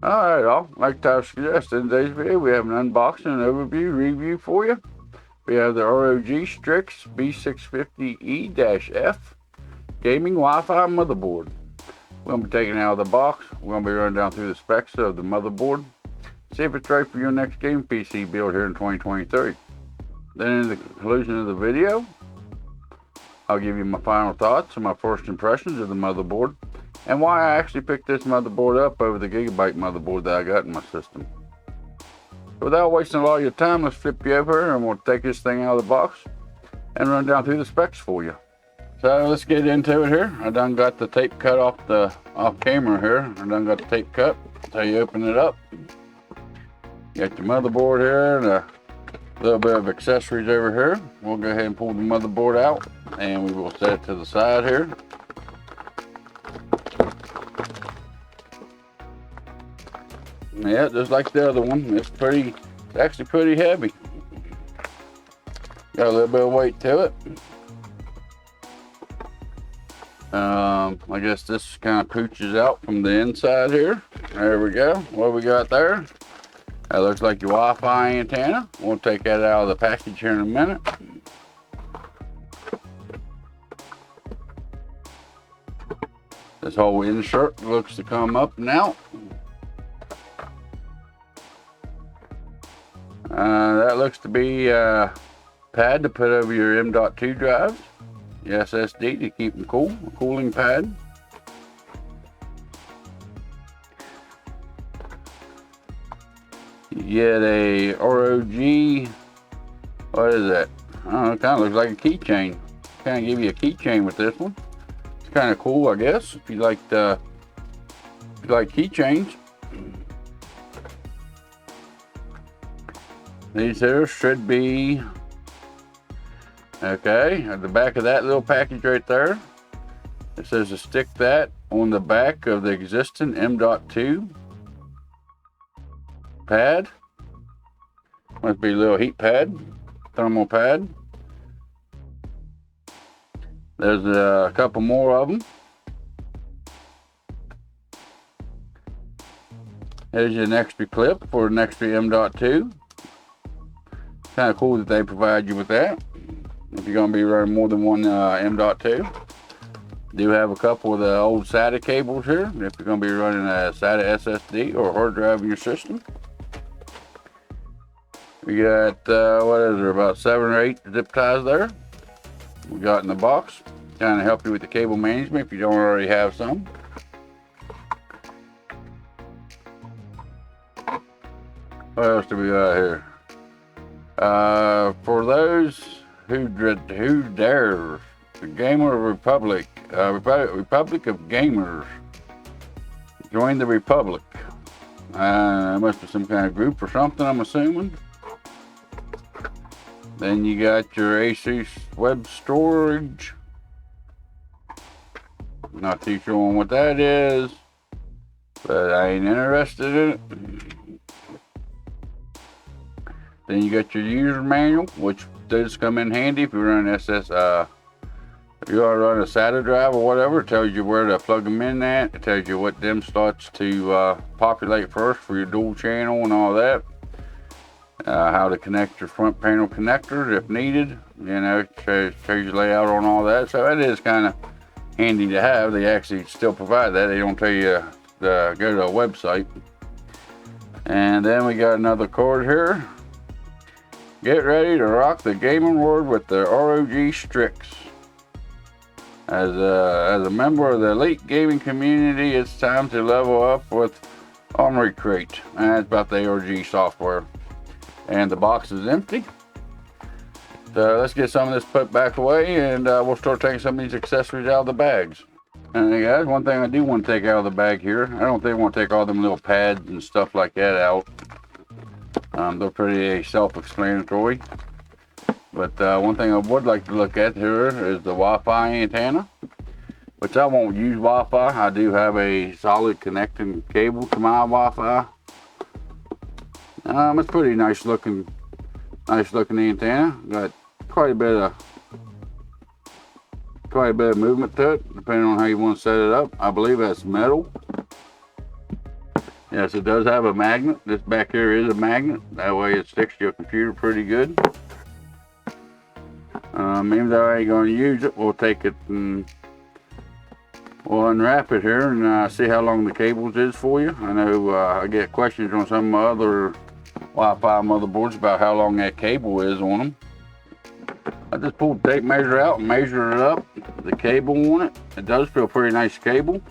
Alright, all. Like I suggested in today's video, we have an unboxing and overview review for you. We have the ROG STRIX B650E-F gaming Wi-Fi motherboard. We're going to be taking it out of the box. We're going to be running down through the specs of the motherboard. See if it's right for your next game PC build here in 2023. Then in the conclusion of the video, I'll give you my final thoughts and my first impressions of the motherboard and why I actually picked this motherboard up over the Gigabyte motherboard that I got in my system. So without wasting a lot of your time, let's flip you over and we'll take this thing out of the box and run down through the specs for you. So let's get into it here. I done got the tape cut off camera here. I done got the tape cut. So you open it up. You got your motherboard here and a little bit of accessories over here. We'll go ahead and pull the motherboard out and we will set it to the side here. Yeah, just like the other one, it's actually pretty heavy. Got a little bit of weight to it. I guess this kind of pooches out from the inside here. There we go. What we got there? That looks like your Wi-Fi antenna. We'll take that out of the package here in a minute. This whole insert looks to come up and out. That looks to be a pad to put over your M.2 drives, your SSD to keep them cool, a cooling pad. You get a ROG, what is that? I don't know, it kind of looks like a keychain. Kind of give you a keychain with this one. It's kind of cool, I guess, if you like keychains. These here should be, okay, at the back of that little package right there, it says to stick that on the back of the existing M.2 pad. Must be a little heat pad, thermal pad. There's a couple more of them. There's an extra clip for an extra M.2. Kind of cool that they provide you with that if you're going to be running more than one M.2. Do have a couple of the old SATA cables here if you're going to be running a SATA SSD or hard drive in your system. We got what is there, about 7 or 8 zip ties there we got in the box. Kind of help you with the cable management if you don't already have some. What else do we got here? For those who dare, the Gamer Republic, Republic of Gamers, join the Republic. Must be some kind of group or something, I'm assuming. Then you got your ASUS web storage. Not too sure on what that is, but I ain't interested in it. Then you got your user manual, which does come in handy if you run if you want to run a SATA drive or whatever. It tells you where to plug them in at. It tells you what DIMM slots to populate first for your dual channel and all that. How to connect your front panel connectors if needed. You know, it shows you layout on all that. So it is kind of handy to have. They actually still provide that. They don't tell you to go to a website. And then we got another cord here. Get ready to rock the gaming world with the ROG STRIX. As a member of the elite gaming community, it's time to level up with Armory Crate. That's about the ROG software. And the box is empty. So let's get some of this put back away and we'll start taking some of these accessories out of the bags. And hey guys, one thing I do want to take out of the bag here, I don't think I want to take all them little pads and stuff like that out. They're pretty self-explanatory. But one thing I would like to look at here is the Wi-Fi antenna, which I won't use Wi-Fi. I do have a solid connecting cable to my Wi-Fi. It's pretty nice looking antenna. Got quite a bit of movement to it, depending on how you want to set it up. I believe that's metal. Yes, it does have a magnet. This back here is a magnet. That way it sticks to your computer pretty good. Even though I ain't going to use it, we'll take it and we'll unwrap it here and see how long the cables is for you. I know I get questions on some other Wi-Fi motherboards about how long that cable is on them. I just pulled the tape measure out and measured it up. The cable on it, it does feel pretty nice cable.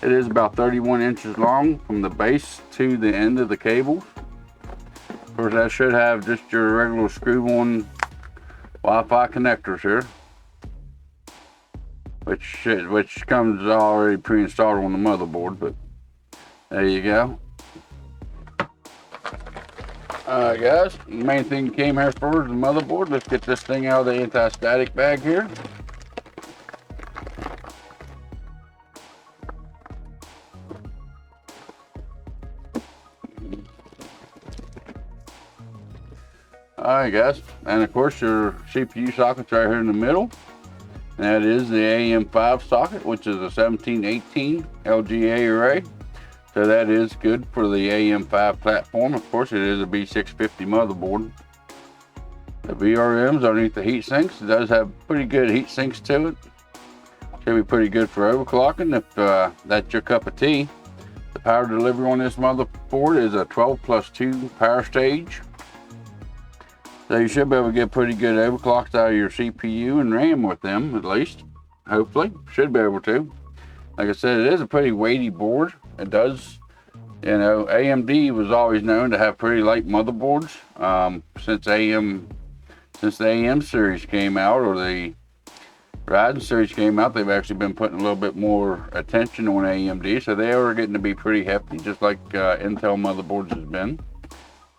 It is about 31 inches long from the base to the end of the cables. Of course, that should have just your regular screw-on Wi-Fi connectors here, which comes already pre-installed on the motherboard. But there you go. Alright guys, the main thing came here for is the motherboard. Let's get this thing out of the anti-static bag here. Alright guys, and of course your CPU socket's right here in the middle. And that is the AM5 socket, which is a 1718 LGA array. So that is good for the AM5 platform. Of course, it is a B650 motherboard. The VRMs underneath the heat sinks, it does have pretty good heat sinks to it. Should be pretty good for overclocking if that's your cup of tea. The power delivery on this motherboard is a 12+2 power stage. So you should be able to get pretty good overclocks out of your CPU and RAM with them, at least. Hopefully, should be able to. Like I said, it is a pretty weighty board. It does, you know, AMD was always known to have pretty light motherboards. Since the AM series came out, or the Ryzen series came out, they've actually been putting a little bit more attention on AMD, so they are getting to be pretty hefty, just like Intel motherboards has been.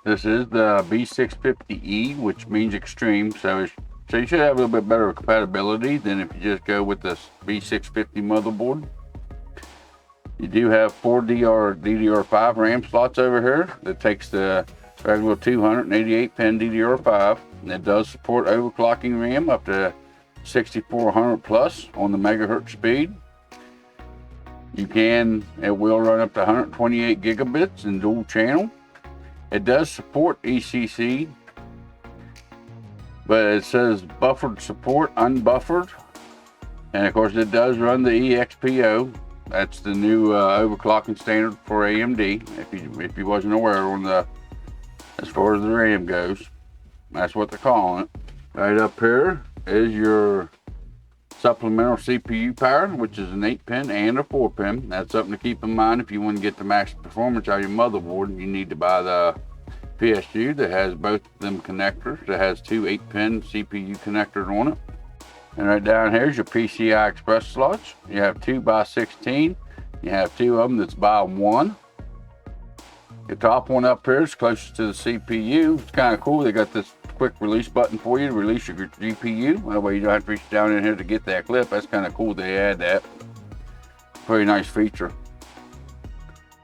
This is the B650E, which means extreme, so you should have a little bit better compatibility than if you just go with this B650 motherboard. You do have 4 DDR5 RAM slots over here. That takes the regular 288 pin DDR5, and it does support overclocking RAM up to 6400 plus on the megahertz speed. It will run up to 128 gigabits in dual channel. It does support ECC, but it says buffered support, unbuffered. And of course it does run the EXPO. That's the new overclocking standard for AMD. If you wasn't aware on as far as the RAM goes, that's what they're calling it. Right up here is your supplemental CPU power, which is an 8-pin and a 4-pin. That's something to keep in mind if you want to get the max performance out of your motherboard. You need to buy the PSU that has both of them connectors. That has 2 8-pin CPU connectors on it. And right down here is your PCI Express slots. You have 2 by 16. You have 2 of them that's by 1. The top one up here is closest to the CPU. It's kind of cool. They got this quick release button for you to release your GPU. That way you don't have to reach down in here to get that clip. That's kind of cool they add that. Pretty nice feature.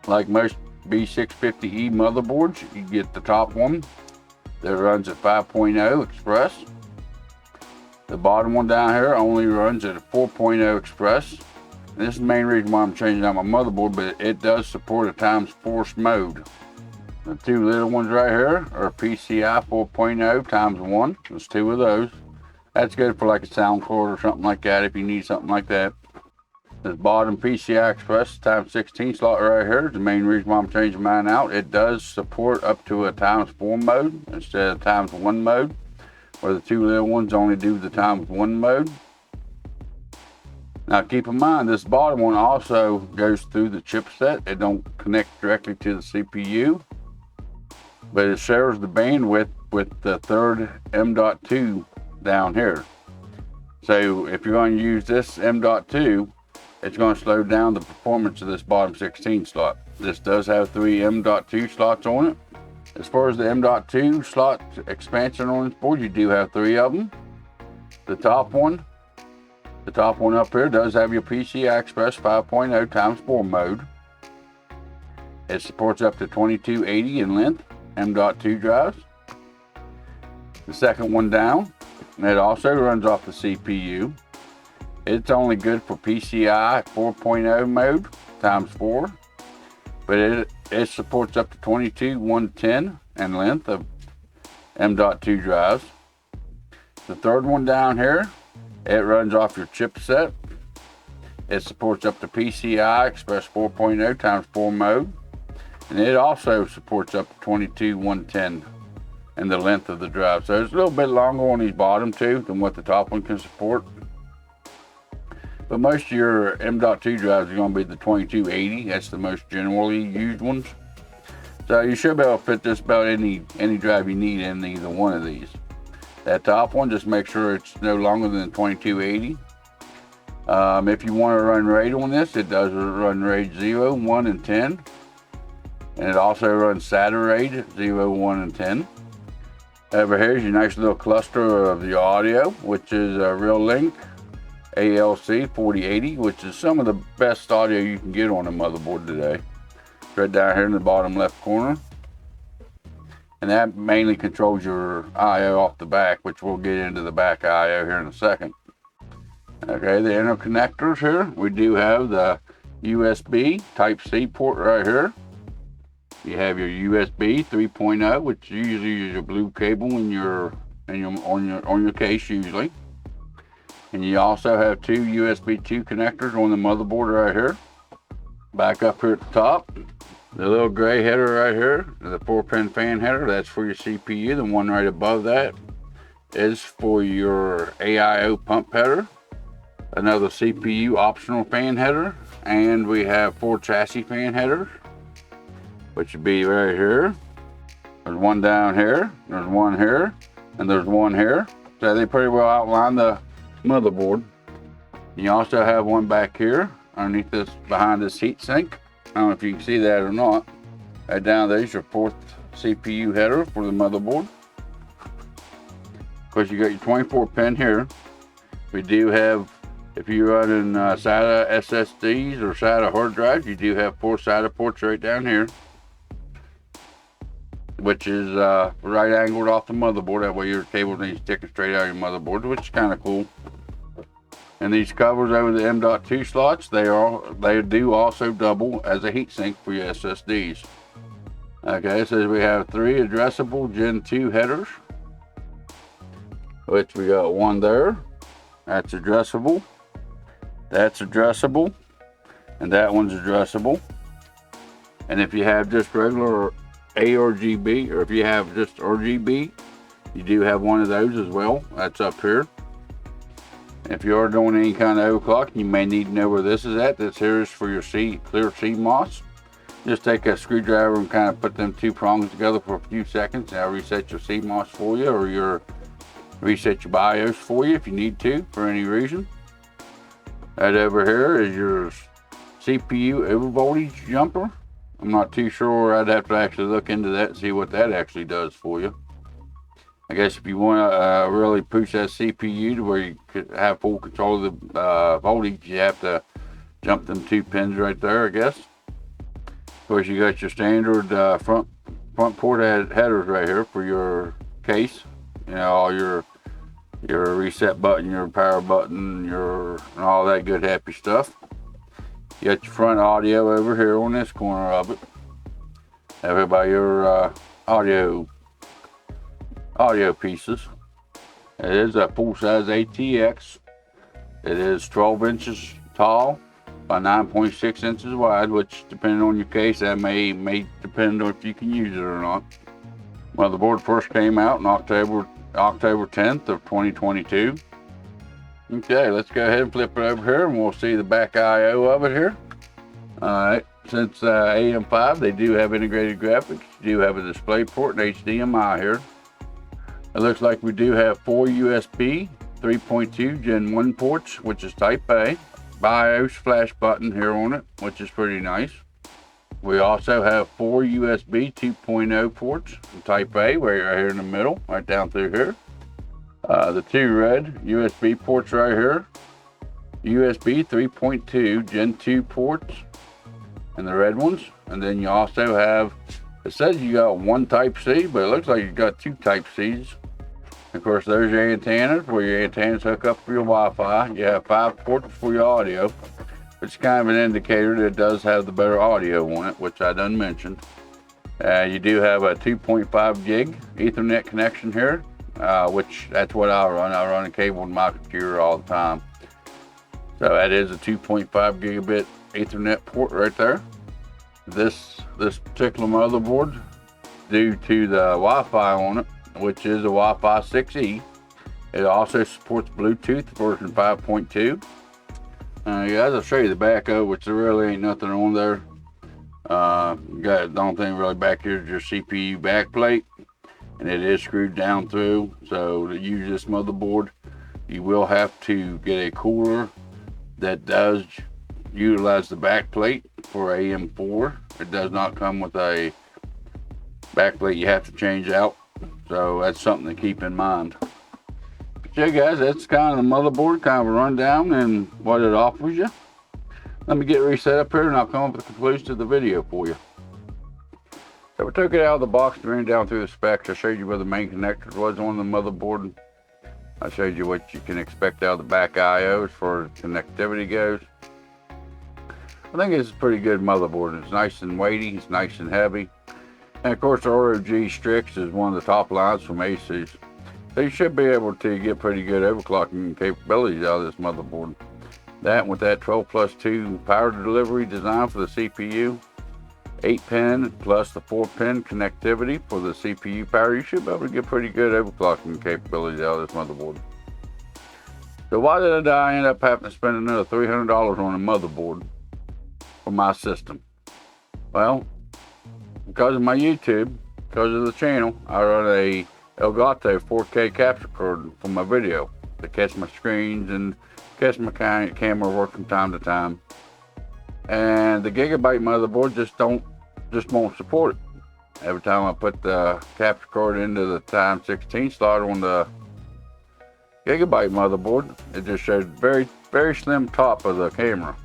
Like most B650E motherboards, you get the top one that runs at 5.0 Express. The bottom one down here only runs at a 4.0 Express. And this is the main reason why I'm changing out my motherboard, but it does support a times force mode. The 2 little ones right here are PCI 4.0 times 1. There's 2 of those. That's good for like a sound card or something like that if you need something like that. This bottom PCI Express times 16 slot right here is the main reason why I'm changing mine out. It does support up to a times 4 mode instead of times 1 mode, where the 2 little ones only do the times 1 mode. Now keep in mind, this bottom one also goes through the chipset. It don't connect directly to the CPU, but it shares the bandwidth with the third M.2 down here. So if you're going to use this M.2, it's going to slow down the performance of this bottom 16 slot. This does have 3 M.2 slots on it. As far as the M.2 slot expansion on this board, you do have 3 of them. The top one up here does have your PCI Express 5.0 times 4 mode. It supports up to 2280 in length M.2 drives. The second one down, it also runs off the CPU. It's only good for PCI 4.0 mode times 4, but It supports up to 22,110 in length of M.2 drives. The third one down here, it runs off your chipset. It supports up to PCI Express 4.0 times 4 mode. And it also supports up to 22,110 in the length of the drive. So it's a little bit longer on these bottom two than what the top one can support. But most of your M.2 drives are going to be the 2280. That's the most generally used ones. So you should be able to fit just about any drive you need in either one of these. That top one, just make sure it's no longer than 2280. If you want to run RAID on this, it does run RAID 0, 1, and 10. And it also runs SATA RAID 0, 1, and 10. Over here is your nice little cluster of the audio, which is a Real-Link ALC 4080, which is some of the best audio you can get on a motherboard today. It's right down here in the bottom left corner. And that mainly controls your I/O off the back, which we'll get into the back I/O here in a second. Okay, the interconnectors here, we do have the USB Type-C port right here. You have your USB 3.0, which usually is your blue cable on your case usually. And you also have two USB 2 connectors on the motherboard right here. Back up here at the top, the little gray header right here, the 4-pin fan header, that's for your CPU. The one right above that is for your AIO pump header. Another CPU optional fan header. And we have 4 chassis fan headers, which would be right here. There's one down here, there's one here, and there's one here. So they pretty well outline the motherboard. You also have one back here underneath this, behind this heat sink. I don't know if you can see that or not. Right down there's your 4th CPU header for the motherboard. Of course, you got your 24 pin here. We do have, if you're running SATA SSDs or SATA hard drives, you do have 4 SATA ports right down here, which is right angled off the motherboard. That way your cable needs sticking straight out of your motherboard, which is kind of cool. And these covers over the M.2 slots, they do also double as a heatsink for your SSDs. Okay, so we have 3 addressable Gen 2 headers, which we got one there. That's addressable. That's addressable. And that one's addressable. And if you have just regular ARGB, or if you have just RGB, you do have one of those as well. That's up here. If you are doing any kind of overclock, you may need to know where this is at. This here is for your clear CMOS. Just take a screwdriver and kind of put them 2 prongs together for a few seconds. That'll reset your CMOS for you, or reset your BIOS for you if you need to for any reason. That over here is your CPU overvoltage jumper. I'm not too sure. I'd have to actually look into that and see what that actually does for you. I guess if you want to really push that CPU to where you could have full control of the voltage, you have to jump them 2 pins right there, I guess. Of course, you got your standard front port headers right here for your case. You know, all your reset button, your power button, and all that good happy stuff. You got your front audio over here on this corner of it. Over by your audio pieces. It is a full-size ATX. It is 12 inches tall by 9.6 inches wide, which, depending on your case, that may depend on if you can use it or not. Motherboard first came out in October 10th of 2022. Okay, let's go ahead and flip it over here and we'll see the back I/O of it here. Alright, since AM5, they do have integrated graphics. You do have a display port and HDMI here. It looks like we do have 4 USB 3.2 Gen 1 ports, which is Type A. BIOS flash button here on it, which is pretty nice. We also have 4 USB 2.0 ports from Type A, right here in the middle, right down through here. The 2 red USB ports right here. USB 3.2 Gen 2 ports, and the red ones. And then you also have, it says you got 1 Type C, but it looks like you got 2 Type Cs. Of course, there's your antennas, where your antennas hook up for your Wi-Fi. You have 5 ports for your audio. It's kind of an indicator that it does have the better audio on it, which I done mentioned. You do have a 2.5 gig Ethernet connection here, which that's what I run. I run a cable in my computer all the time. So that is a 2.5 gigabit Ethernet port right there. This particular motherboard, due to the Wi-Fi on it, which is a Wi-Fi 6E, it also supports Bluetooth version 5.2. Guys, I'll show you the back of it, which there really ain't nothing on there. The only thing really back here is your CPU backplate, and it is screwed down through. So to use this motherboard, you will have to get a cooler that does utilize the backplate for AM4. It does not come with a backplate you have to change out, so that's something to keep in mind. But yeah, guys, that's kind of the motherboard, kind of a rundown and what it offers you. Let me get reset up here and I'll come up with the conclusion of the video for you. So we took it out of the box and ran down through the specs. I showed you where the main connector was on the motherboard. I showed you what you can expect out of the back I/O as far as connectivity goes. I think it's a pretty good motherboard. It's nice and weighty, it's nice and heavy. And of course the ROG Strix is one of the top lines from ASUS. So you should be able to get pretty good overclocking capabilities out of this motherboard. That with that 12+2 power delivery design for the CPU, 8-pin plus the 4-pin connectivity for the CPU power, you should be able to get pretty good overclocking capabilities out of this motherboard. So why did I end up having to spend another $300 on a motherboard for my system? Well, because of my YouTube, because of the channel, I run a Elgato 4K capture card for my video to catch my screens and catch my camera work from time to time. And the Gigabyte motherboard just won't support it. Every time I put the capture card into the x16 slot on the Gigabyte motherboard, it just shows very, very slim top of the camera,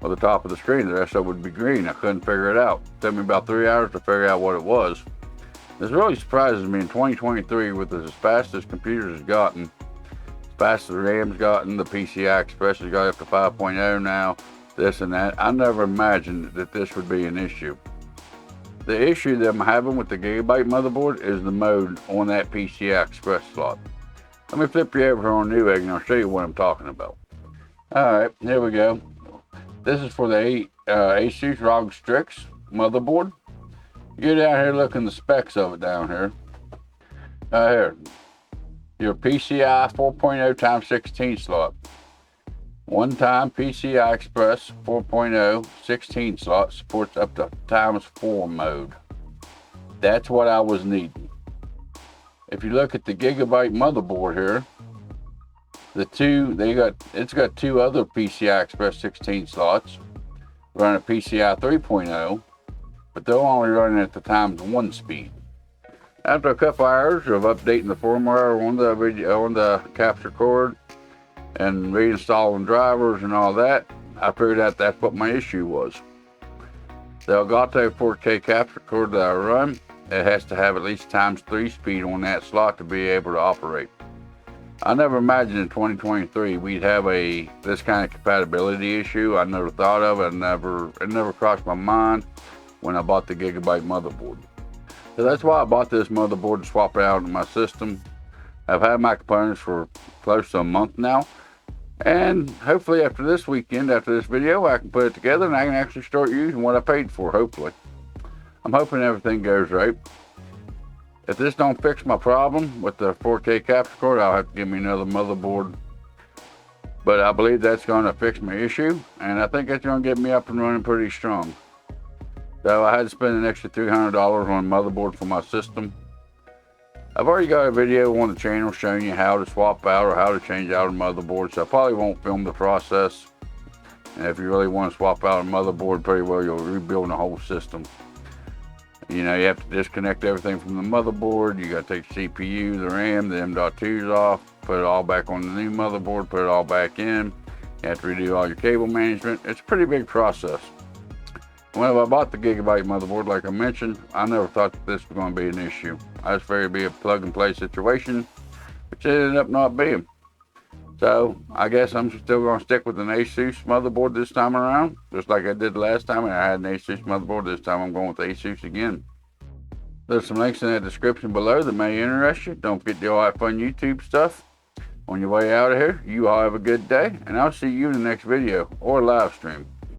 or the top of the screen. The rest of it would be green. I couldn't figure it out. It took me about 3 hours to figure out what it was. This really surprises me in 2023 with as fast as computers has gotten, as fast as the RAM's gotten, the PCI Express has got up to 5.0 now, this and that. I never imagined that this would be an issue. The issue that I'm having with the Gigabyte motherboard is the mode on that PCI Express slot. Let me flip you over here on Newegg and I'll show you what I'm talking about. Alright, here we go. This is for the ASUS ROG STRIX motherboard. You go down here, look in the specs of it down here. Here, your PCI 4.0 x 16 slot. One-time PCI Express 4.0 16 slot supports up to x4 mode. That's what I was needing. If you look at the Gigabyte motherboard here, it's got two other PCI Express 16 slots, running PCI 3.0, but they're only running at the x1 speed. After a couple hours of updating the firmware on the capture card and reinstalling drivers and all that, I figured out that's what my issue was. The Elgato 4K capture card that I run, it has to have at least x3 speed on that slot to be able to operate. I never imagined in 2023 we'd have this kind of compatibility issue. I never thought of it. It never crossed my mind when I bought the Gigabyte motherboard. So that's why I bought this motherboard to swap it out in my system. I've had my components for close to a month now. And hopefully after this weekend, after this video, I can put it together and I can actually start using what I paid for, hopefully. I'm hoping everything goes right. If this don't fix my problem with the 4K capture card, I'll have to give me another motherboard. But I believe that's going to fix my issue, and I think that's going to get me up and running pretty strong. So I had to spend an extra $300 on a motherboard for my system. I've already got a video on the channel showing you how to swap out or how to change out a motherboard, so I probably won't film the process. And if you really want to swap out a motherboard, pretty well you'll rebuild the whole system. You know, you have to disconnect everything from the motherboard. You got to take the CPU, the RAM, the M.2s off, put it all back on the new motherboard, put it all back in. You have to redo all your cable management. It's a pretty big process. When I bought the Gigabyte motherboard, like I mentioned, I never thought that this was going to be an issue. I just figured it'd be a plug and play situation, which it ended up not being. So I guess I'm still gonna stick with an ASUS motherboard this time around, just like I did last time, and I had an ASUS motherboard. This time I'm going with ASUS again. There's some links in the description below that may interest you. Don't forget the All That Fun YouTube stuff. On your way out of here, you all have a good day, and I'll see you in the next video or live stream.